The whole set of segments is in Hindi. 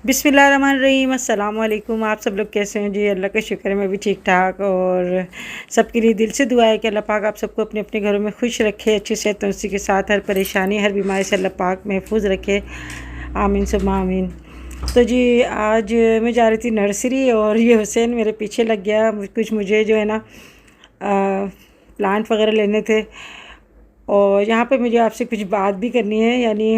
बिस्मिल्लाहिर्रहमानिर्रहीम, अस्सलाम वालेकुम। आप सब लोग कैसे हैं जी? अल्लाह का शुक्र है मैं भी ठीक ठाक। और सबके लिए दिल से दुआ है कि अल्लाह पाक आप सबको अपने अपने घरों में खुश रखे, अच्छी सेहत तंदुरुस्ती के साथ, हर परेशानी हर बीमारी से अल्लाह पाक महफूज रखे। आमीन सुम्मा आमीन। तो जी आज मैं जा रही थी नर्सरी और ये हुसैन मेरे पीछे लग गया। कुछ मुझे जो है ना प्लांट वगैरह लेने थे और यहाँ पे मुझे आपसे कुछ बात भी करनी है। यानी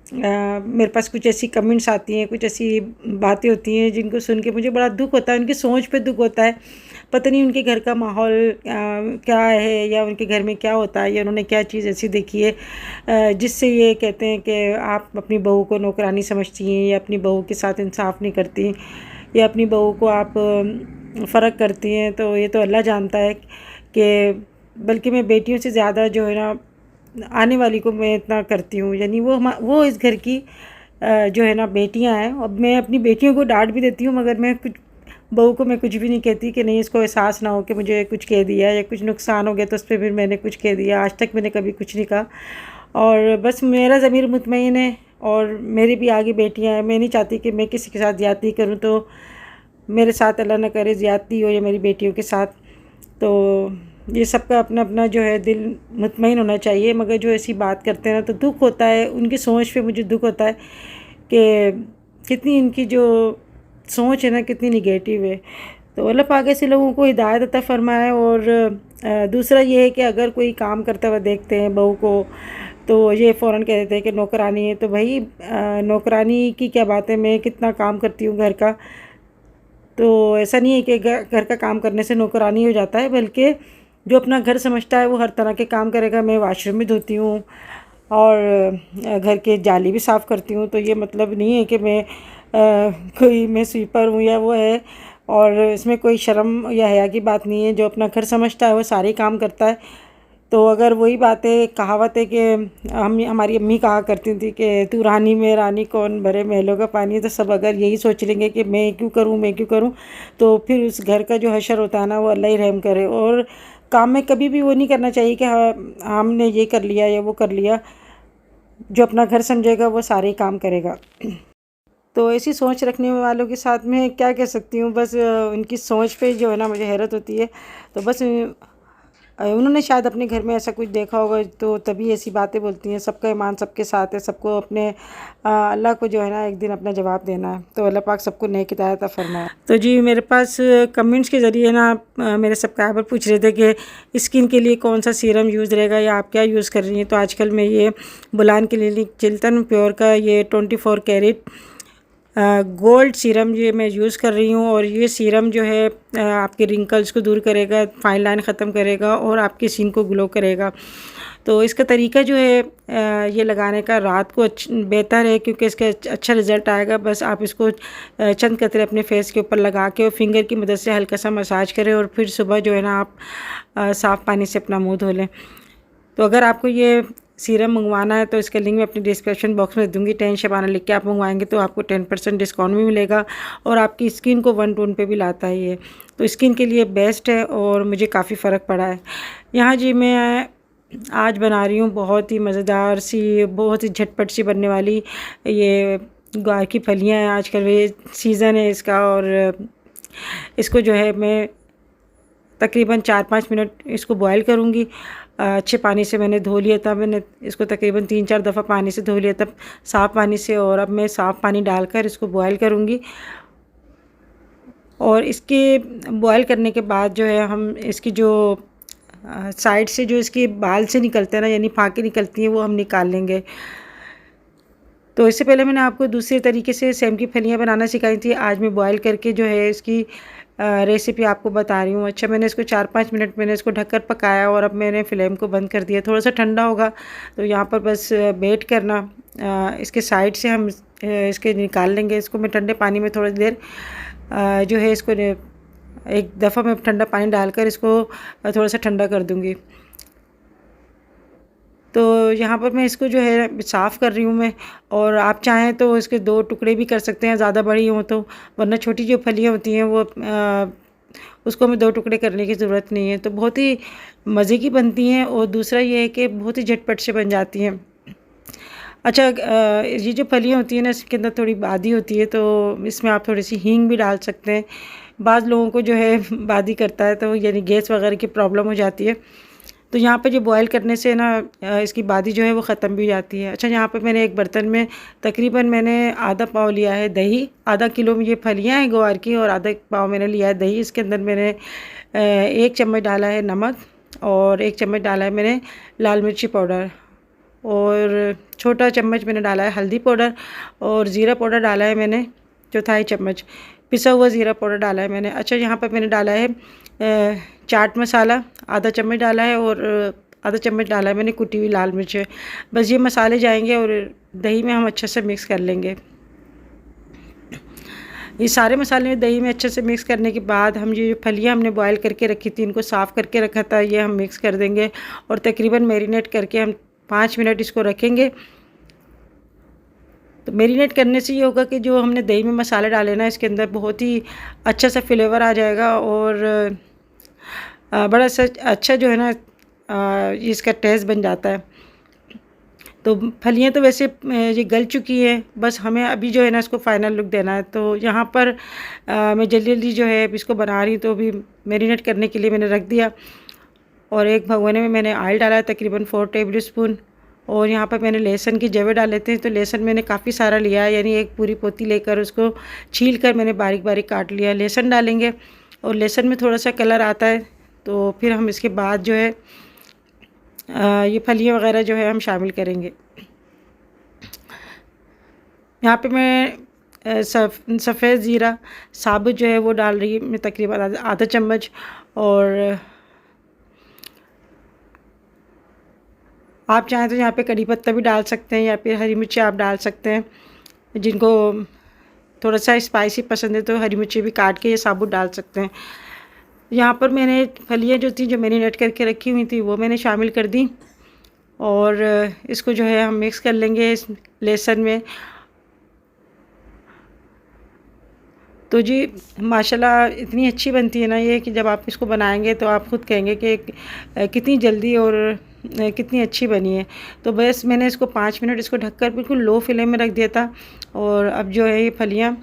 मेरे पास कुछ ऐसी कमेंट्स आती हैं, कुछ ऐसी बातें होती हैं जिनको सुन के मुझे बड़ा दुख होता है, उनकी सोच पे दुख होता है। पता नहीं उनके घर का माहौल क्या है या उनके घर में क्या होता है या उन्होंने क्या चीज़ ऐसी देखी है जिससे ये कहते हैं कि आप अपनी बहू को नौकरानी समझती हैं या अपनी बहू के साथ इंसाफ नहीं करती या अपनी बहू को आप फ़र्क करती हैं। तो ये तो अल्लाह जानता है कि बल्कि मैं बेटियों से ज़्यादा जो है ना आने वाली को मैं इतना करती हूँ। यानी वो इस घर की जो है ना बेटियाँ हैं। अब मैं अपनी बेटियों को डांट भी देती हूँ मगर मैं कुछ बहू को मैं कुछ भी नहीं कहती कि नहीं इसको एहसास ना हो कि मुझे कुछ कह दिया या कुछ नुकसान हो गया तो उस पर फिर मैंने कुछ कह दिया। आज तक मैंने कभी कुछ नहीं कहा और बस मेरा ज़मीर मुतमईन है और मेरी भी आगे बेटियाँ हैं। मैं नहीं चाहती कि मैं किसी के साथ ज़्यादती करूँ, तो मेरे साथ अल्लाह न करे ज़्यादती हो या मेरी बेटियों के साथ। तो ये सबका अपना अपना जो है दिल मुतमईन होना चाहिए। मगर जो ऐसी बात करते हैं ना तो दुख होता है, उनकी सोच पे मुझे दुख होता है कि कितनी इनकी जो सोच है ना कितनी निगेटिव है। तो अल्लाह पाक ऐसे लोगों को हिदायत अता फरमाए। और दूसरा ये है कि अगर कोई काम करता हुआ देखते हैं बहू को तो ये फ़ौरन कह देते हैं कि नौकरानी है। तो भाई नौकरानी की क्या बात है, मैं कितना काम करती हूँ घर का। तो ऐसा नहीं है कि घर का काम करने से नौकरानी हो जाता है, बल्कि जो अपना घर समझता है वो हर तरह के काम करेगा। मैं वॉशरूम भी धोती हूँ और घर के जाली भी साफ़ करती हूँ। तो ये मतलब नहीं है कि कोई मैं स्वीपर हूँ या वो है। और इसमें कोई शर्म या हया की बात नहीं है। जो अपना घर समझता है वो सारे काम करता है। तो अगर वही बात है, कहावत है कि हमारी अम्मी कहा करती थी कि तू रानी में रानी कौन भरे महलों का पानी। तो सब अगर यही सोच लेंगे कि मैं क्यों करूं मैं क्यों करूं, तो फिर उस घर का जो हशर होता है ना वो अल्लाह ही रहम करे। और काम में कभी भी वो नहीं करना चाहिए कि हाँ हमने ये कर लिया या वो कर लिया। जो अपना घर समझेगा वो सारे काम करेगा। तो ऐसी सोच रखने वालों के साथ में क्या कह सकती हूँ, बस उनकी सोच पे जो है ना मुझे हैरत होती है। तो बस उन्होंने शायद अपने घर में ऐसा कुछ देखा होगा तो तभी ऐसी बातें बोलती हैं। सबका ईमान सबके साथ है, सबको अपने अल्लाह को जो है ना एक दिन अपना जवाब देना है। तो अल्लाह पाक सबको नेक हिदायत अता फरमाए। तो जी मेरे पास कमेंट्स के ज़रिए ना मेरे सब्सक्राइबर पूछ रहे थे कि स्किन के लिए कौन सा सीरम यूज़ रहेगा या आप क्या यूज़ कर रही हैं। तो आजकल मैं ये बुलान क्लिनिक चिल्तन प्योर का ये 24 कैरेट गोल्ड सीरम ये मैं यूज़ कर रही हूँ। और ये सीरम जो है आपके रिंकल्स को दूर करेगा, फाइन लाइन ख़त्म करेगा और आपकी स्किन को ग्लो करेगा। तो इसका तरीका जो है ये लगाने का रात को बेहतर है क्योंकि इसका अच्छा रिज़ल्ट आएगा। बस आप इसको चंद कतरे अपने फेस के ऊपर लगा के और फिंगर की मदद से हल्का सा मसाज करें और फिर सुबह जो है ना आप साफ़ पानी से अपना मुँह धो लें। तो अगर आपको ये सीरम मंगवाना है तो इसका लिंक मैं अपनी डिस्क्रिप्शन बॉक्स में दूंगी। 10 शबाना लिख के आप मंगवाएंगे तो आपको 10% डिस्काउंट भी मिलेगा और आपकी स्किन को 1 टोन पे भी लाता है ये। तो स्किन के लिए बेस्ट है और मुझे काफ़ी फ़र्क पड़ा है। यहाँ जी मैं आज बना रही हूँ बहुत ही मज़ेदार सी, बहुत ही झटपट सी बनने वाली ये ग्वार की फलियाँ हैं। आजकल वे सीज़न है इसका और इसको जो है मैं तकरीबन 4-5 मिनट इसको बॉयल करूँगी। अच्छे पानी से मैंने धो लिया था। मैंने इसको तकरीबन 3-4 दफ़ा पानी से धो लिया था साफ़ पानी से। और अब मैं साफ़ पानी डालकर इसको बॉयल करूँगी। और इसके बॉयल करने के बाद जो है हम इसकी जो साइड से जो इसके बाल से निकलते हैं ना, यानी फाँके निकलती हैं, वो हम निकाल लेंगे। तो इससे पहले मैंने आपको दूसरे तरीके से सेम की फलियाँ बनाना सिखाई थी। आज मैं बॉयल करके जो है इसकी रेसिपी आपको बता रही हूँ। अच्छा मैंने इसको 4-5 मिनट मैंने इसको ढककर पकाया और अब मैंने फ्लेम को बंद कर दिया। थोड़ा सा ठंडा होगा तो यहाँ पर बस वेट करना। इसके साइड से हम इसके निकाल लेंगे। इसको मैं ठंडे पानी में थोड़ी देर जो है इसको एक दफ़ा मैं ठंडा पानी डालकर इसको थोड़ा सा ठंडा कर दूँगी। तो यहाँ पर मैं इसको जो है साफ़ कर रही हूँ मैं। और आप चाहें तो इसके 2 टुकड़े भी कर सकते हैं ज़्यादा बड़ी हों तो, वरना छोटी जो फलियाँ होती हैं वो उसको हमें 2 टुकड़े करने की ज़रूरत नहीं है। तो बहुत ही मज़े की बनती हैं और दूसरा ये है कि बहुत ही झटपट से बन जाती हैं। अच्छा, ये जो फलियाँ होती हैं ना, इसके अंदर थोड़ी बादी होती है, तो इसमें आप थोड़ी सी हींग भी डाल सकते हैं। बाज़ लोगों को जो है बादी करता है, तो यानी गैस वगैरह की प्रॉब्लम हो जाती है। तो यहाँ पे जो बॉयल करने से ना इसकी बादी जो है वो ख़त्म भी हो जाती है। अच्छा, यहाँ पे मैंने एक बर्तन में तकरीबन मैंने आधा पाव लिया है दही। आधा किलो में ये फलियाँ हैं ग्वार की, और आधा पाव मैंने लिया है दही। इसके अंदर मैंने 1 चम्मच डाला है नमक, और 1 चम्मच डाला है मैंने लाल मिर्ची पाउडर, और छोटा चम्मच मैंने डाला है हल्दी पाउडर, और ज़ीरा पाउडर डाला है मैंने 1/4 चम्मच। पिसा हुआ ज़ीरा पाउडर डाला है मैंने। अच्छा, यहाँ पर मैंने डाला है चाट मसाला आधा चम्मच डाला है, और आधा चम्मच डाला है मैंने कुटी हुई लाल मिर्च। बस ये मसाले जाएंगे और दही में हम अच्छे से मिक्स कर लेंगे। ये सारे मसाले दही में अच्छे से मिक्स करने के बाद हम ये फलियाँ हमने बॉयल करके रखी थी, इनको साफ़ करके रखा था, ये हम मिक्स कर देंगे, और तकरीबन मैरिनेट करके हम 5 मिनट इसको रखेंगे। तो मैरिनेट करने से ये होगा कि जो हमने दही में मसाले डाले ना, इसके अंदर बहुत ही अच्छा सा फ्लेवर आ जाएगा, और बड़ा अच्छा जो है ना इसका टेस्ट बन जाता है। तो फलियाँ तो वैसे ये गल चुकी है, बस हमें अभी जो है ना इसको फ़ाइनल लुक देना है। तो यहाँ पर मैं जल्दी जल्दी जो है इसको बना रही हूँ, तो अभी मैरिनेट करने के लिए मैंने रख दिया, और एक भगोने में मैंने ऑयल डाला है तकरीबन 4 टेबल स्पून, और यहाँ पर मैंने लहसुन की जवे डाल लेते हैं। तो लहसुन मैंने काफ़ी सारा लिया है, यानी एक पूरी पोती लेकर उसको छील कर मैंने बारीक बारीक काट लिया। लहसुन डालेंगे, और लहसुन में थोड़ा सा कलर आता है, तो फिर हम इसके बाद जो है ये फलियाँ वगैरह जो है हम शामिल करेंगे। यहाँ पे मैं सफ़ेद ज़ीरा साबुत जो है वो डाल रही हूँ मैं तकरीबन आधा चम्मच, और आप चाहें तो यहाँ पे कड़ी पत्ता भी डाल सकते हैं, या फिर हरी मिर्ची आप डाल सकते हैं। जिनको थोड़ा सा स्पाइसी पसंद है तो हरी मिर्ची भी काट के ये साबुत डाल सकते हैं। यहाँ पर मैंने फलियाँ जो थी, जो मैरिनेट करके रखी हुई थी, वो मैंने शामिल कर दी, और इसको जो है हम मिक्स कर लेंगे इस लहसुन में। तो जी माशाल्लाह इतनी अच्छी बनती है ना ये, कि जब आप इसको बनाएंगे तो आप ख़ुद कहेंगे कि कितनी जल्दी और कितनी अच्छी बनी है। तो बस मैंने इसको 5 मिनट इसको ढककर बिल्कुल लो फ्लेम में रख दिया था, और अब जो है ये फलियाँ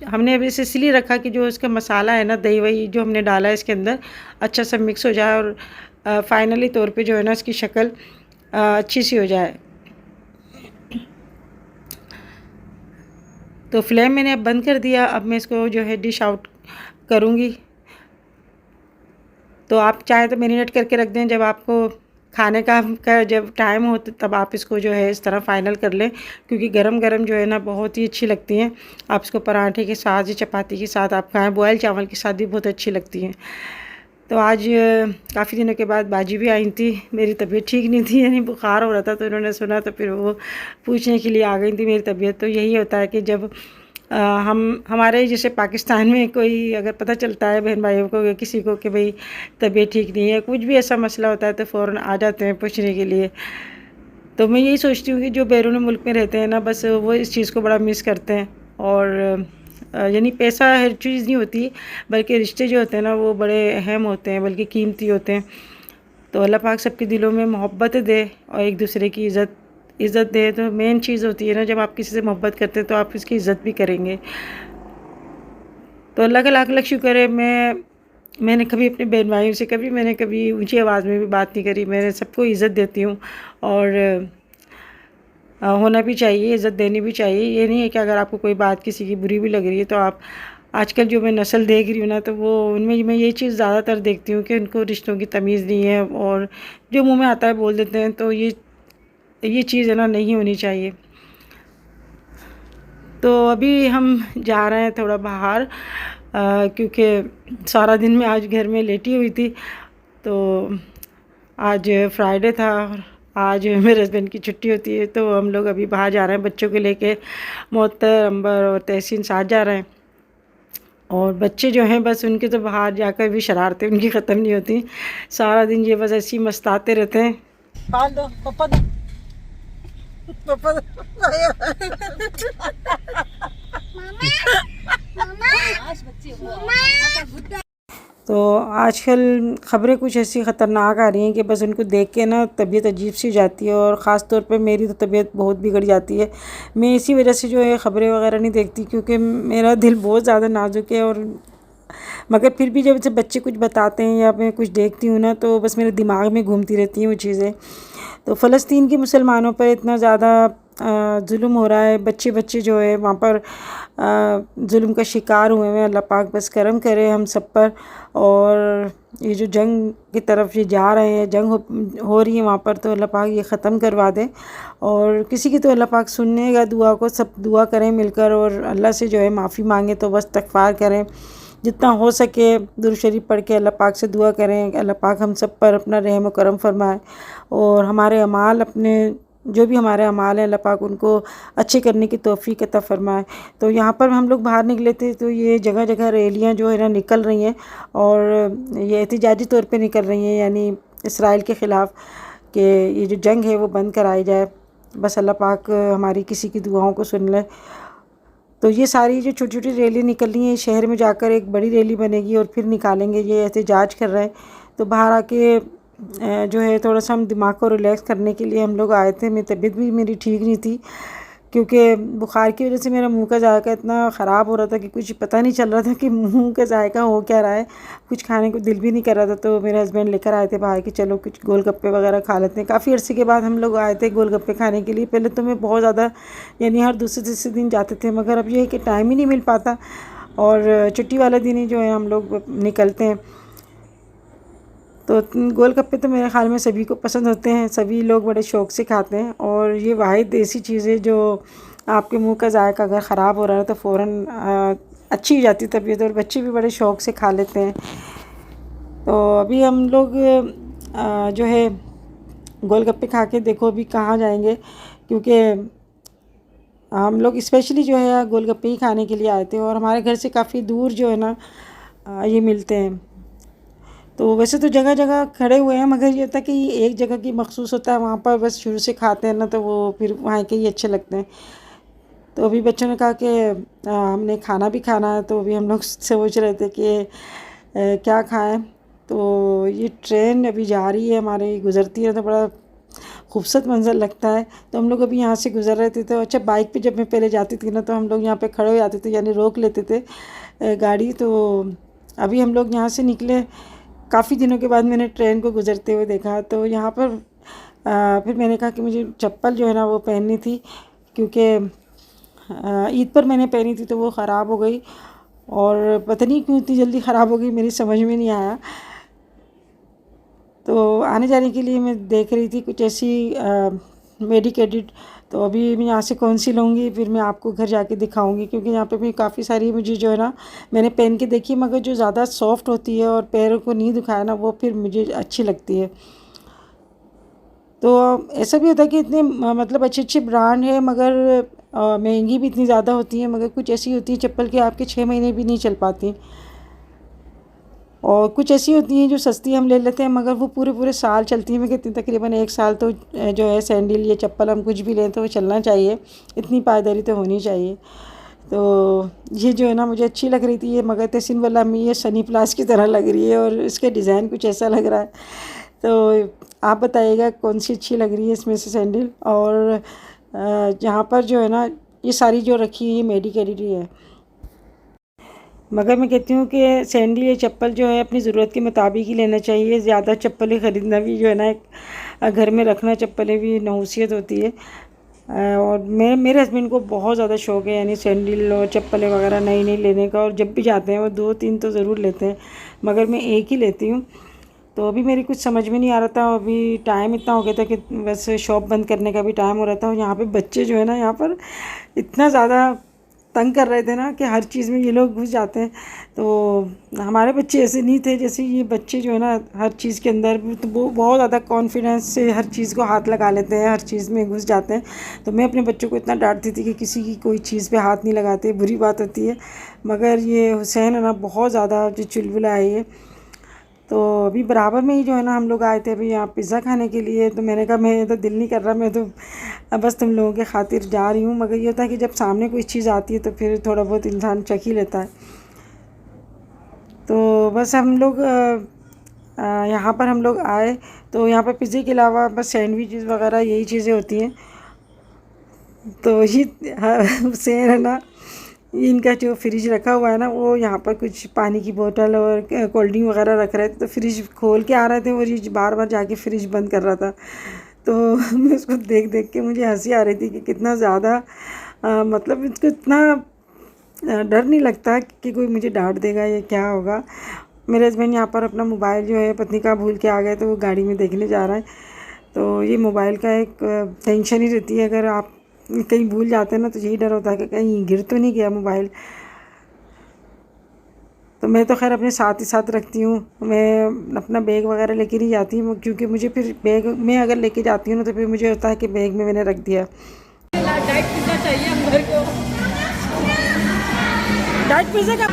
हमने अभी इसे इसलिए रखा कि जो इसका मसाला है ना, दही वही जो हमने डाला है इसके अंदर अच्छा सा मिक्स हो जाए, और फाइनली तौर पे जो है ना इसकी शक्ल अच्छी सी हो जाए। तो फ्लेम मैंने अब बंद कर दिया। अब मैं इसको जो है डिश आउट करूँगी। तो आप चाहे तो मैरिनेट करके रख दें, जब आपको खाने का जब टाइम हो तब आप इसको जो है इस तरह फ़ाइनल कर लें, क्योंकि गरम गरम जो है ना बहुत ही अच्छी लगती हैं। आप इसको पराठे के साथ या चपाती के साथ आप खाएँ, बॉयल चावल के साथ भी बहुत अच्छी लगती हैं। तो आज काफ़ी दिनों के बाद बाजी भी आई थी, मेरी तबीयत ठीक नहीं थी, यानी बुखार हो रहा था, तो इन्होंने सुना तो फिर वो पूछने के लिए आ गई थी मेरी तबीयत। तो यही होता है कि जब हमारे जैसे पाकिस्तान में कोई अगर पता चलता है बहन भाइयों को या किसी को कि भाई तबीयत ठीक नहीं है, कुछ भी ऐसा मसला होता है, तो फ़ौरन आ जाते हैं पूछने के लिए। तो मैं यही सोचती हूँ कि जो बैरून मुल्क में रहते हैं ना, बस वो इस चीज़ को बड़ा मिस करते हैं। और यानी पैसा हर चीज़ नहीं होती, बल्कि रिश्ते जो होते हैं ना वो बड़े अहम होते हैं, बल्कि कीमती होते हैं। तो अल्लाह पाक सबके दिलों में मोहब्बत दे और एक दूसरे की इज़्ज़त दे। तो मेन चीज़ होती है ना, जब आप किसी से मोहब्बत करते हैं तो आप इसकी इज़्ज़त भी करेंगे। तो अल्लाह का लाख लाख शुक्र है, मैंने कभी अपने बहन भाइयों से कभी ऊंची आवाज़ में भी बात नहीं करी। मैंने सबको इज़्ज़त देती हूँ, और होना भी चाहिए, इज़्ज़त देनी भी चाहिए। ये नहीं है कि अगर आपको कोई बात किसी की बुरी भी लग रही है तो आप आजकल जो मैं नस्ल देख रही हूँ ना, तो वो उनमें मैं ये चीज़ ज़्यादातर देखती हूँ कि उनको रिश्तों की तमीज़ नहीं है, और जो मुँह में आता है बोल देते हैं। तो ये चीज़ है ना नहीं होनी चाहिए। तो अभी हम जा रहे हैं थोड़ा बाहर, क्योंकि सारा दिन मैं आज घर में लेटी हुई थी। तो आज फ्राइडे था, और आज मेरे हस्बैंड की छुट्टी होती है, तो हम लोग अभी बाहर जा रहे हैं बच्चों को लेके। मोहतर, अंबर और तहसीन साथ जा रहे हैं। और बच्चे जो हैं बस उनके तो बाहर जाकर भी शरारतें उनकी ख़त्म नहीं होती। सारा दिन ये बस ऐसे ही मस्ताते रहते हैं। पाल दो पापा दो पापा दो। तो आजकल ख़बरें कुछ ऐसी ख़तरनाक आ रही हैं कि बस उनको देख के ना तबीयत अजीब सी हो जाती है, और ख़ास तौर पे मेरी तो तबीयत बहुत बिगड़ जाती है। मैं इसी वजह से जो है ख़बरें वगैरह नहीं देखती, क्योंकि मेरा दिल बहुत ज़्यादा नाजुक है। और मगर फिर भी जब से बच्चे कुछ बताते हैं या मैं कुछ देखती हूँ ना, तो बस मेरे दिमाग में घूमती रहती हैं वो चीज़ें। तो फ़लस्तीन के मुसलमानों पर इतना ज़्यादा जुल्म हो रहा है, बच्चे बच्चे जो है वहाँ पर जुल्म का शिकार हुए हैं। अल्लाह पाक बस करम करे हम सब पर। और ये जो जंग की तरफ ये जा रहे हैं, जंग हो रही है वहाँ पर, तो अल्लाह पाक ये ख़त्म करवा दे। और किसी की तो अल्लाह पाक सुननेगा दुआ को, सब दुआ करें मिलकर और अल्लाह से जो है माफ़ी मांगे, तो बस इस्तग़फ़ार करें जितना हो सके, दुरूद शरीफ पढ़ के अल्लाह पाक से दुआ करें कि अल्लाह पाक हम सब पर अपना रहम व करम फरमाए, और हमारे अमाल अपने जो भी हमारे अमाल हैं अल्लाह पाक उनको अच्छे करने की तौफ़ीक अता फ़रमाए। तो यहाँ पर हम लोग बाहर निकले थे, तो ये जगह जगह रैलियाँ जो है ना निकल रही हैं, और ये एहतिजाजी तौर पे निकल रही हैं, यानी इसराइल के ख़िलाफ़ कि ये जो जंग है वो बंद कराई जाए। बस अल्लाह पाक हमारी किसी की दुआओं को सुन ले। तो ये सारी जो छोटी छोटी रैली निकल रही हैं, शहर में जाकर एक बड़ी रैली बनेगी और फिर निकालेंगे, ये एहतिजाज कर रहे हैं। तो बाहर आके जो है थोड़ा सा हम दिमाग को रिलैक्स करने के लिए हम लोग आए थे। मेरी तबीयत भी मेरी ठीक नहीं थी, क्योंकि बुखार की वजह से मेरा मुंह का जायका इतना ख़राब हो रहा था कि कुछ पता नहीं चल रहा था कि मुंह का जायका हो क्या रहा है। कुछ खाने को दिल भी नहीं कर रहा था। तो मेरे हस्बैंड लेकर आए थे बाहर कि चलो कुछ गोलगप्पे वगैरह खा लेते हैं। काफ़ी अरसे के बाद हम लोग आए थे गोलगप्पे खाने के लिए। पहले तो मैं बहुत ज़्यादा यानी हर दूसरे तीसरे दिन जाते थे, मगर अब ये है कि टाइम ही नहीं मिल पाता, और छुट्टी वाला दिन ही जो है हम लोग निकलते हैं। तो गोलगप्पे तो मेरे ख़्याल में सभी को पसंद होते हैं, सभी लोग बड़े शौक़ से खाते हैं। और ये वाहिद ऐसी चीज़ है जो आपके मुंह का जायका अगर ख़राब हो रहा है तो फ़ौरन अच्छी हो जाती है तबीयत, और बच्चे भी बड़े शौक़ से खा लेते हैं। तो अभी हम लोग जो है गोलगप्पे खा के देखो अभी कहाँ जाएंगे, क्योंकि हम लोग स्पेशली जो है गोलगप्पे ही खाने के लिए आए थे, और हमारे घर से काफ़ी दूर जो है ना ये मिलते हैं। तो वैसे तो जगह जगह खड़े हुए हैं, मगर ये था कि एक जगह की मखसूस होता है, वहाँ पर बस शुरू से खाते हैं ना, तो वो फिर वहाँ के ही अच्छे लगते हैं। तो अभी बच्चों ने कहा कि हमने खाना भी खाना है, तो अभी हम लोग सोच रहे थे कि क्या खाएं। तो ये ट्रेन अभी जा रही है हमारी, गुज़रती है, तो बड़ा खूबसूरत मंज़र लगता है। तो हम लोग अभी यहाँ से गुज़र रहे थे। तो अच्छा, बाइक पे जब मैं पहले जाती थी ना, तो हम लोग यहाँ पे खड़े हो जाते थे, यानी रोक लेते थे गाड़ी। तो अभी हम लोग यहाँ से निकले, काफ़ी दिनों के बाद मैंने ट्रेन को गुज़रते हुए देखा। तो यहाँ पर फिर मैंने कहा कि मुझे चप्पल जो है ना वो पहननी थी, क्योंकि ईद पर मैंने पहनी थी तो वो ख़राब हो गई, और पता नहीं क्यों इतनी जल्दी ख़राब हो गई, मेरी समझ में नहीं आया। तो आने जाने के लिए मैं देख रही थी कुछ ऐसी मेडिकेटेड। तो अभी मैं यहाँ से कौन सी लूँगी, फिर मैं आपको घर जाके दिखाऊंगी, क्योंकि यहाँ पे भी काफ़ी सारी मुझे जो है ना मैंने पहन के देखी, मगर जो ज़्यादा सॉफ्ट होती है और पैरों को नहीं दुखाया ना, वो फिर मुझे अच्छी लगती है। तो ऐसा भी होता है कि इतने मतलब अच्छे अच्छे ब्रांड है, मगर महंगी भी इतनी ज़्यादा होती है, मगर कुछ ऐसी होती है चप्पल कि आपके 6 महीने भी नहीं चल पाती, और कुछ ऐसी होती हैं जो सस्ती हम ले लेते हैं मगर वो पूरे पूरे साल चलती हैं। मैं कहती हूँ तकरीबन 1 साल तो जो है सैंडल या चप्पल हम कुछ भी लें तो वो चलना चाहिए, इतनी पायदारी तो होनी चाहिए। तो ये जो है ना मुझे अच्छी लग रही थी ये, मगर तहसीन वाला में ये सनी प्लास की तरह लग रही है, और इसके डिज़ाइन कुछ ऐसा लग रहा है। तो आप बताइएगा कौन सी अच्छी लग रही है इसमें से सैंडल। और यहाँ पर जो है ना ये सारी जो रखी हुई है मेडिकेटेड ही है, मगर मैं कहती हूँ कि सैंडल या चप्पल जो है अपनी ज़रूरत के मुताबिक ही लेना चाहिए। ज़्यादा चप्पलें ख़रीदना भी जो है ना एक घर में रखना चप्पलें भी नहुसियत होती है। और मेरे हस्बैंड को बहुत ज़्यादा शौक़ है, यानी सैंडल और चप्पलें वगैरह नई नई लेने का, और जब भी जाते हैं वो 2-3 तो ज़रूर लेते हैं, मगर मैं एक ही लेती हूँ। तो अभी मेरी कुछ समझ में नहीं आ रहा था, अभी टाइम इतना हो गया था कि बस शॉप बंद करने का भी टाइम हो रहा था। और यहाँ पे बच्चे जो है ना यहाँ पर इतना ज़्यादा तंग कर रहे थे ना कि हर चीज़ में ये लोग घुस जाते हैं। तो हमारे बच्चे ऐसे नहीं थे, जैसे ये बच्चे जो है ना हर चीज़ के अंदर तो वो बहुत ज़्यादा कॉन्फिडेंस से हर चीज़ को हाथ लगा लेते हैं, हर चीज़ में घुस जाते हैं। तो मैं अपने बच्चों को इतना डांटती थी कि किसी की कोई चीज़ पे हाथ नहीं लगाते, बुरी बात होती है। मगर ये हुसैन है ना बहुत ज़्यादा जो चुलबुला है ये। तो अभी बराबर में ही जो है ना हम लोग आए थे अभी यहाँ पिज़्ज़ा खाने के लिए। तो मैंने कहा मैं तो दिल नहीं कर रहा, मैं तो बस तुम लोगों के खातिर जा रही हूँ। मगर ये होता है कि जब सामने कोई चीज़ आती है तो फिर थोड़ा बहुत इंसान चख ही लेता है। तो बस हम लोग यहाँ पर हम लोग आए तो यहाँ पर पिज़्ज़े के अलावा बस सैंडविचेस वगैरह यही चीज़ें होती हैं। तो ये शेर है ना, इनका जो फ्रिज रखा हुआ है ना, वो यहाँ पर कुछ पानी की बोतल और कोल्ड ड्रिंक वगैरह रख रहे थे, तो फ्रिज खोल के आ रहे थे और ये बार बार जाके फ्रिज बंद कर रहा था। तो मैं उसको देख देख के मुझे हंसी आ रही थी कि कितना ज़्यादा मतलब इसको इतना डर नहीं लगता कि कोई मुझे डांट देगा या क्या होगा। मेरे हस्बैंड यहाँ पर अपना मोबाइल जो है पत्नी का भूल के आ गए, तो वो गाड़ी में देखने जा रहा है। तो ये मोबाइल का एक टेंशन ही रहती है, अगर आप कहीं भूल जाते हैं ना तो यही डर होता है कि कहीं गिर तो नहीं गया मोबाइल। तो मैं तो खैर अपने साथ ही साथ रखती हूँ, मैं अपना बैग वगैरह लेके नहीं जाती हूँ, क्योंकि मुझे फिर बैग में अगर लेके जाती हूँ ना तो फिर मुझे होता है कि बैग में मैंने रख दिया। डाइट पिज़्ज़ा चाहिए हम घर को, डाइट पिज़्ज़ा का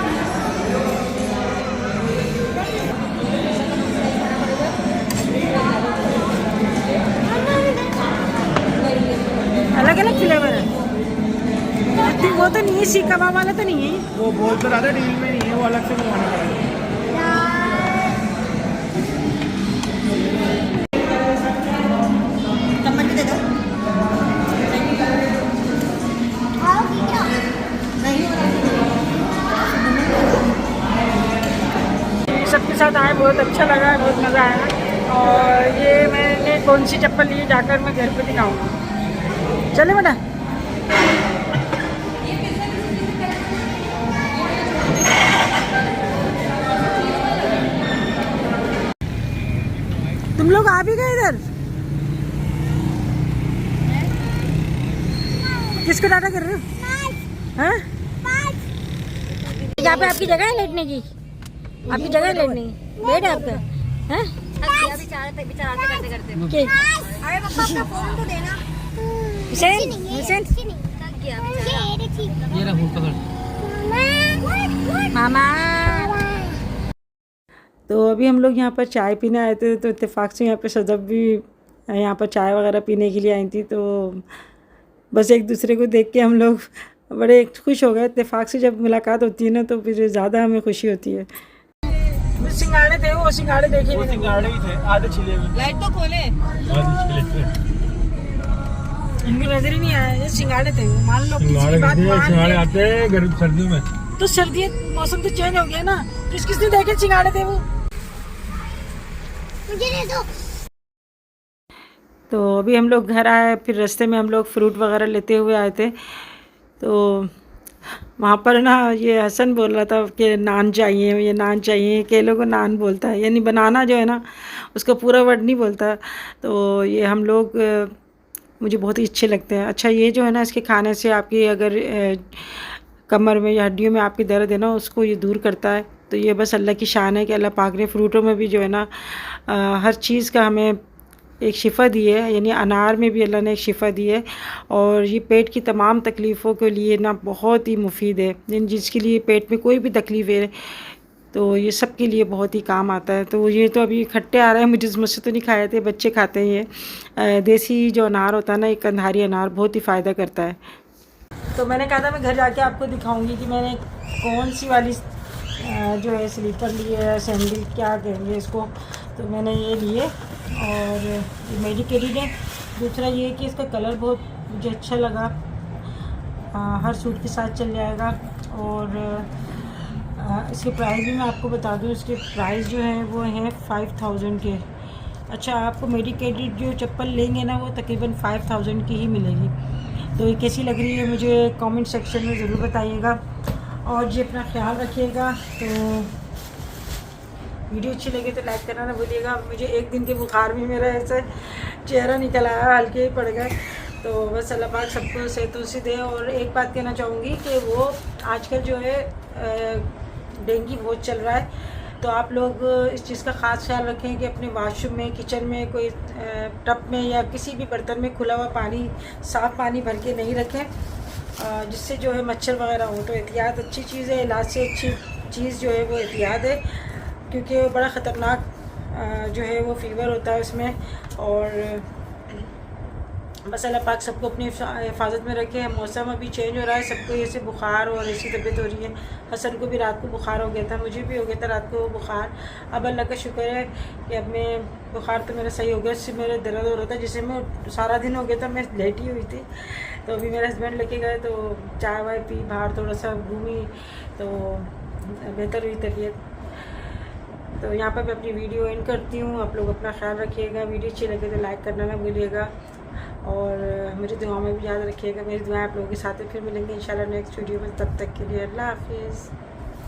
अलग अलग फ्लेवर है। वो तो नहीं है, सीख कबाब वाला तो नहीं है। वो बोल तो रहा था डील में नहीं है, वो अलग से मंगवाना पड़ेगा। चम्मच दे दो। सबके साथ आए, बहुत अच्छा लगा, बहुत मज़ा आया। और ये मैंने कौन सी चप्पल ली जाकर मैं घर पे दिखाऊंगा। चले बेटा। तुम लोग आ भी गए इधर? किसको डाटा कर रहे हो? हैं? यहाँ पे आपकी जगह है लेटने की? आपकी जगह है लेटने की? बेड है आपका? हैं? करते करते अरे पापा अपना फोन तो देना। हुसैन हुसैन ये रहा फोन पकड़। मामा। तो अभी हम लोग यहाँ पर चाय पीने आए थे, तो इत्तेफाक से यहाँ पे सदब भी यहाँ पर चाय वगैरह पीने के लिए आई थी। तो बस एक दूसरे को देख के हम लोग बड़े खुश हो गए। इत्तेफाक से जब मुलाकात होती है ना तो फिर ज़्यादा हमें खुशी होती है। सिंगाड़े थे, वो सिंगाड़े देखे, वो सिंगाड़े ही थे, आधे छिले हुए। लाइट तो खोले, आधे छिले थे, इनकी नजर ही नहीं आया। ये सिंगाड़े थे, मान लो किसी की बात मान सिंगाड़े आते हैं गर्म सर्दियों में। तो सर्दी मौसम तो चेंज हो गया ना, किस किसने देखे सिंगाड़े थे वो? मुझे दे दो। तो अभी हम लोग घर आए, फिर रास्ते में हम लोग फ्रूट वगैरह लेते हुए आए थे। तो वहाँ पर ना ये हसन बोल रहा था कि नान चाहिए, ये नान चाहिए। केलों को नान बोलता है, यानी बनाना जो है ना उसका पूरा वर्ड नहीं बोलता। तो ये हम लोग मुझे बहुत ही अच्छे लगते हैं। अच्छा, ये जो है ना इसके खाने से आपकी अगर कमर में या हड्डियों में आपकी दर्द है ना उसको ये दूर करता है। तो ये बस अल्लाह की शान है कि अल्लाह पाक ने फ्रूटों में भी जो है ना हर चीज़ का हमें एक शिफ़ा दी है, यानी अनार में भी अल्लाह ने एक शिफ़ा दी है। और ये पेट की तमाम तकलीफ़ों के लिए ना बहुत ही मुफीद है, यानी जिसके लिए पेट में कोई भी तकलीफ़ है तो ये सब के लिए बहुत ही काम आता है। तो ये तो अभी खट्टे आ रहे हैं, मुझसे तो नहीं खाए थे, बच्चे खाते हैं। ये देसी जो अनार होता है ना, एक कंधारी अनार बहुत ही फ़ायदा करता है। तो मैंने कहा था मैं घर जाके आपको दिखाऊंगी कि मैंने कौन सी वाली जो है स्लीपर ली है, सैंडल क्या कहेंगे इसको। तो मैंने ये लिए और ये मेडिकेटेड है। दूसरा ये कि इसका कलर बहुत मुझे अच्छा लगा, हर सूट के साथ चल जाएगा। और इसके प्राइस भी मैं आपको बता दूं, इसके प्राइस जो है वो हैं 5000 के। अच्छा, आपको मेडिकेटेड जो चप्पल लेंगे ना वो तकरीबन 5000 की ही मिलेगी। तो ये कैसी लग रही है मुझे कमेंट सेक्शन में ज़रूर बताइएगा। और जी अपना ख्याल रखिएगा। तो वीडियो अच्छी लगी तो लाइक करना ना भूलिएगा। मुझे एक दिन के बुखार में मेरा ऐसा चेहरा निकल आया, हल्के ही पड़ गए। तो बस अल्लाह पाक सबको सेहतों से दे। और एक बात कहना चाहूँगी कि वो आजकल जो है डेंगू बहुत चल रहा है, तो आप लोग इस चीज़ का ख़ास ख्याल रखें कि अपने वाशरूम में, किचन में, कोई टब में या किसी भी बर्तन में खुला हुआ पानी, साफ़ पानी भर के नहीं रखें, जिससे जो है मच्छर वगैरह हो। तो एहतियात अच्छी चीज़ है, इलाज से अच्छी चीज़ जो है वो एहतियात है, क्योंकि वो बड़ा ख़तरनाक जो है वो फ़ीवर होता है उसमें। और बस अल्लाह पाक सबको अपनी हिफाजत में रखे। मौसम अभी चेंज हो रहा है, सबको ऐसे बुखार और ऐसी तबीयत हो रही है। हसन को भी रात को बुखार हो गया था, मुझे भी हो गया था रात को बुखार। अब अल्लाह का शुक्र है कि अब मैं बुखार तो मेरा सही हो गया। इससे मेरे दर्द हो रहा था, जिससे मैं सारा दिन हो गया था मैं लेटी हुई थी। तो अभी मेरे हस्बैंड लेके गए तो चाय वाय पी, बाहर थोड़ा सा घूमी तो बेहतर हुई तबीयत। तो यहाँ पर मैं अपनी वीडियो एंड करती हूँ। आप लोग अपना ख्याल रखिएगा। वीडियो अच्छी लगे तो लाइक करना ना भूलिएगा और मेरी दुआ में भी याद रखिएगा। मेरी दुआएं आप लोगों के साथ फिर मिलेंगे इंशाल्लाह नेक्स्ट वीडियो में। तब तक के लिए अल्लाह हाफिज़।